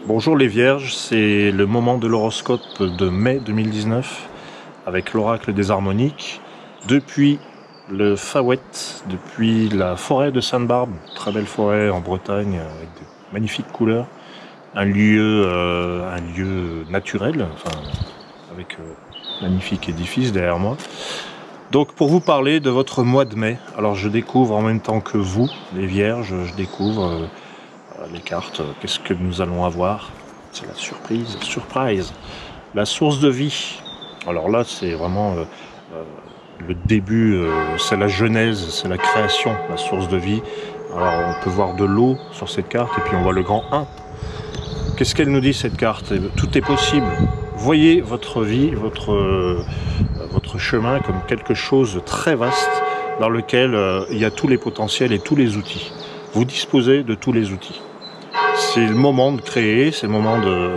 Bonjour les Vierges, c'est le moment de l'horoscope de mai 2019 avec l'oracle des harmoniques depuis le Fawet, depuis la forêt de Sainte-Barbe, très belle forêt en Bretagne avec de magnifiques couleurs, un lieu naturel, enfin, avec magnifique édifice derrière moi. Donc pour vous parler de votre mois de mai, alors je découvre en même temps que vous, les Vierges, je découvre les cartes, qu'est-ce que nous allons avoir? C'est la surprise, la source de vie. Alors là, c'est vraiment le début, c'est la genèse, c'est la création, la source de vie. Alors on peut voir de l'eau sur cette carte et puis on voit le grand 1. Qu'est-ce qu'elle nous dit cette carte? Tout est possible. Voyez votre vie, votre chemin comme quelque chose de très vaste dans lequel il y a tous les potentiels et tous les outils. Vous disposez de tous les outils. C'est le moment de créer, c'est le moment de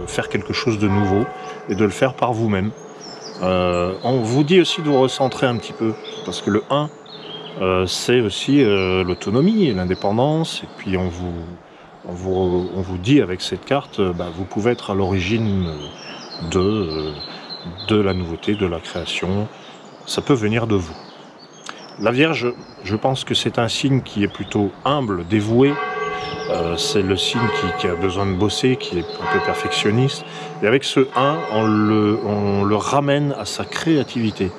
faire quelque chose de nouveau et de le faire par vous-même. On vous dit aussi de vous recentrer un petit peu, parce que le 1, c'est aussi l'autonomie et l'indépendance, et puis on vous dit avec cette carte, vous pouvez être à l'origine de la nouveauté, de la création, ça peut venir de vous. La Vierge, je pense que c'est un signe qui est plutôt humble, dévoué. C'est le signe qui a besoin de bosser, qui est un peu perfectionniste. Et avec ce 1, on le ramène à sa créativité.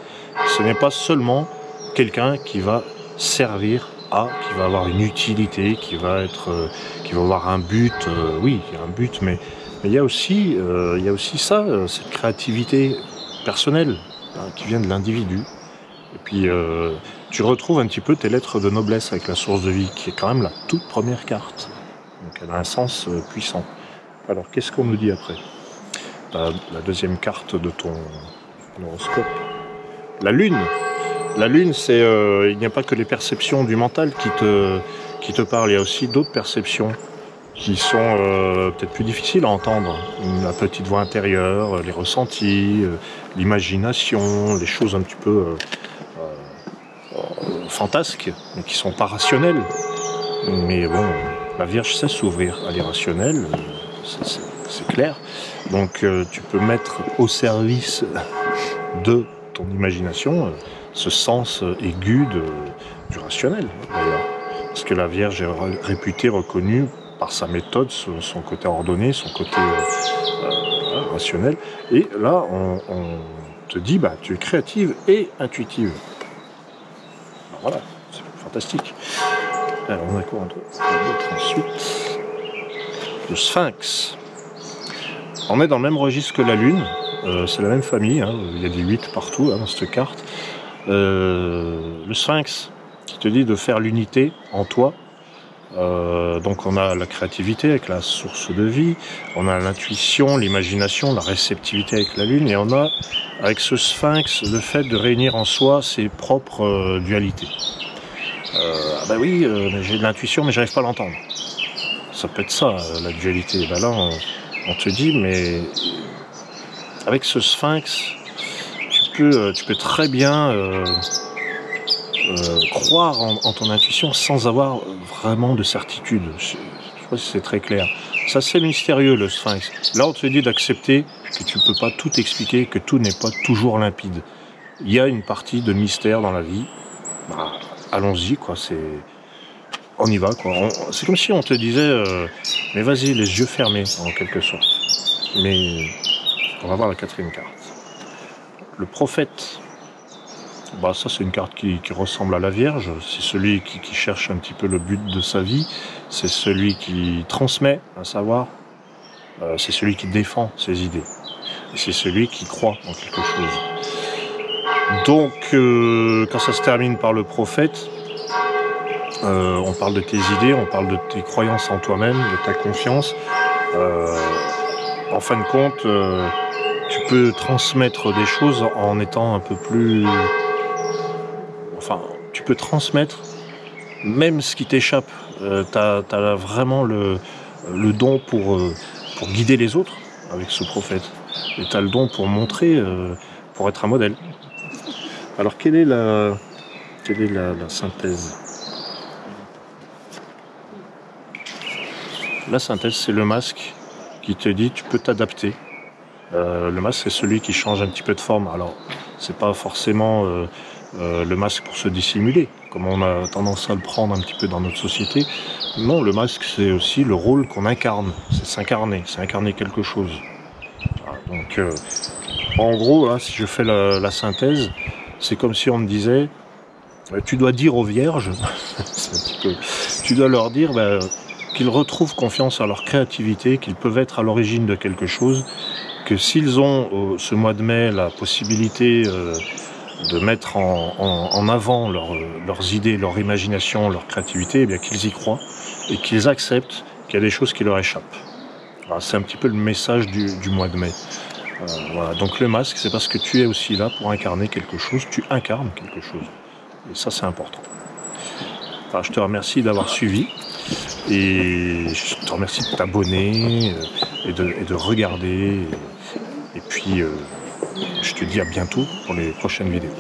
Ce n'est pas seulement quelqu'un qui va servir à, qui va avoir une utilité, qui va avoir un but. Oui, il y a un but, mais il y a aussi ça, cette créativité personnelle qui vient de l'individu. Et puis tu retrouves un petit peu tes lettres de noblesse avec la source de vie, qui est quand même la toute première carte. Donc elle a un sens puissant. Alors qu'est-ce qu'on nous dit après? La deuxième carte de ton horoscope. La Lune. La Lune, c'est il n'y a pas que les perceptions du mental qui te parlent, il y a aussi d'autres perceptions qui sont peut-être plus difficiles à entendre. La petite voix intérieure, les ressentis, l'imagination, les choses un petit peu fantasques, mais qui sont pas rationnelles. Mais bon, la Vierge sait s'ouvrir à l'irrationnel, c'est clair. Donc tu peux mettre au service de ton imagination ce sens aigu du rationnel, d'ailleurs. Parce que la Vierge est réputée, reconnue par sa méthode, son côté ordonné, son côté rationnel. Et là, on te dit, tu es créative et intuitive. Alors voilà, c'est fantastique. Alors on a quoi d'autre ensuite? Le Sphinx. On est dans le même registre que la Lune, c'est la même famille, hein. Il y a des 8 partout dans cette carte. Le Sphinx qui te dit de faire l'unité en toi. Donc on a la créativité avec la source de vie, on a l'intuition, l'imagination, la réceptivité avec la Lune, et on a avec ce Sphinx le fait de réunir en soi ses propres dualités. Oui, j'ai de l'intuition mais j'arrive pas à l'entendre. Ça peut être ça, la dualité. Là, on te dit, mais avec ce Sphinx, tu peux très bien croire en ton intuition sans avoir vraiment de certitude. Je sais pas si c'est très clair. Ça, c'est mystérieux, le Sphinx. Là, on te dit d'accepter que tu peux pas tout expliquer, que tout n'est pas toujours limpide. Il y a une partie de mystère dans la vie. Allons-y, quoi. On y va, quoi. C'est comme si on te disait, mais vas-y, les yeux fermés, en quelque sorte. Mais on va voir la quatrième carte. Le prophète. Ça, c'est une carte qui ressemble à la Vierge. C'est celui qui cherche un petit peu le but de sa vie. C'est celui qui transmet un savoir. C'est celui qui défend ses idées. Et c'est celui qui croit en quelque chose. Donc, quand ça se termine par le prophète, on parle de tes idées, on parle de tes croyances en toi-même, de ta confiance. En fin de compte, tu peux transmettre des choses en étant un peu plus... Enfin, tu peux transmettre même ce qui t'échappe. T'as vraiment le don pour guider les autres avec ce prophète. Et t'as le don pour montrer, pour être un modèle. Alors, quelle est la synthèse? La synthèse, c'est le masque qui te dit tu peux t'adapter. Le masque, c'est celui qui change un petit peu de forme. Alors, c'est pas forcément le masque pour se dissimuler, comme on a tendance à le prendre un petit peu dans notre société. Non, le masque, c'est aussi le rôle qu'on incarne. C'est incarner quelque chose. Voilà, donc, en gros, hein, si je fais la synthèse, c'est comme si on me disait tu dois dire aux vierges, tu dois leur dire qu'ils retrouvent confiance en leur créativité, qu'ils peuvent être à l'origine de quelque chose, que s'ils ont ce mois de mai la possibilité de mettre en avant leurs idées, leur imagination, leur créativité, eh bien qu'ils y croient et qu'ils acceptent qu'il y a des choses qui leur échappent. Voilà, c'est un petit peu le message du mois de mai. Voilà. Donc le masque, c'est parce que tu es aussi là pour incarner quelque chose, tu incarnes quelque chose. Et ça, c'est important. Enfin, je te remercie d'avoir suivi et je te remercie de t'abonner et de regarder. Et puis, je te dis à bientôt pour les prochaines vidéos.